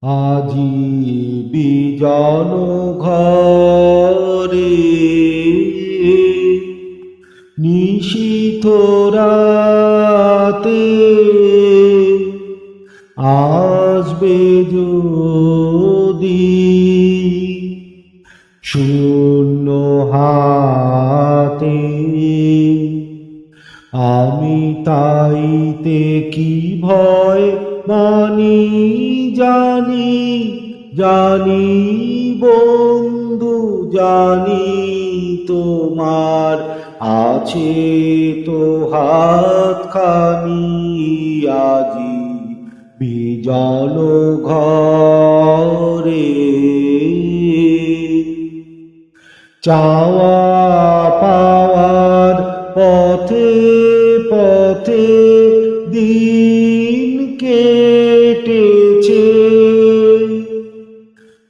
আজি বিজন ঘরে নিশীথ রাতে আসবে যদি শূন্য হাতে, আমি তাইতে কি ভয় মানি জানি, জানি বন্ধু জানি, তোমার আছে তো হাতখানি। আজি বিজন ঘরে চাওয়া পাওয়ার পথে পথে দিন কেটেছে,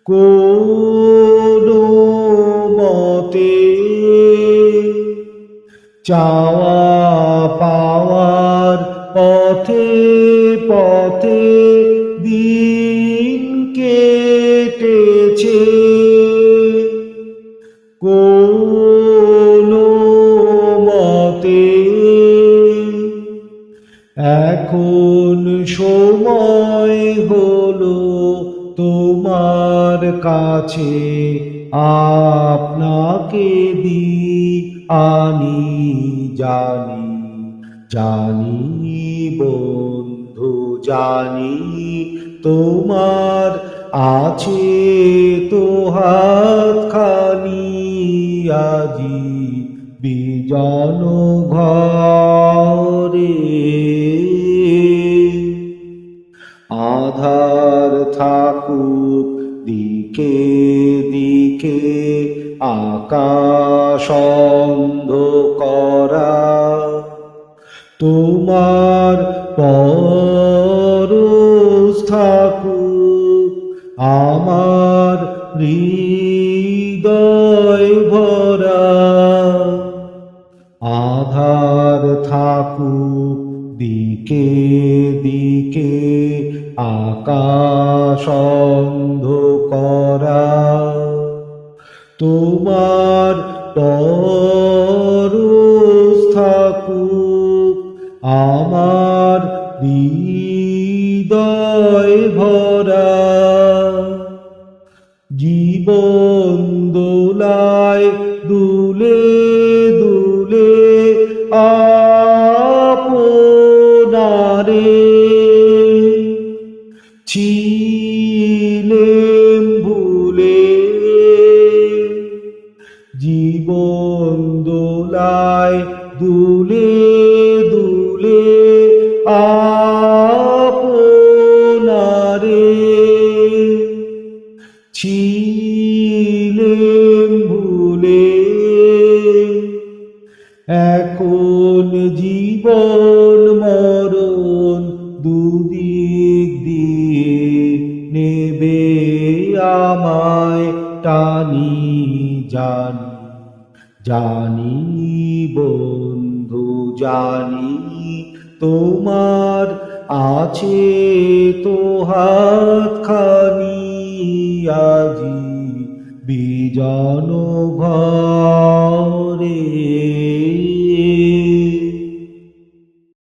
কোনো মতে চাওয়া পাওয়ার পথে পথে দিন কেটেছে, কোনো মতে এখন সময় হলো তোমার কাছে আপনাকে দি আনি, জানি জানি বন্ধু জানি, তোমার আছে তো হাতখানি। আজি বিজন ঘরে আধার থাকুক দিকে দিকে, আকাশ অন্ধকারা, তোমার পরশ থাকুক আমার হৃদয় ভরা। আধার থাকুক দিকে দিকে, আকাশ অন্ধকারা, তোমার পরশ থাকুক আমার হৃদয় ভরা। জীবন দোলায় দুলে দুলে আপনারে ছিলেম ভুলে, জীবন দোলায় দুলে দুলে আপনারে ছিলেম ভুলে। এখন জীবন মরণ দুদিক দিয়ে নেবে আমায় টানি, জানি জানি বন্ধু জানি, তোমার আছে তো হাতখানি। আজি বিজন ঘরে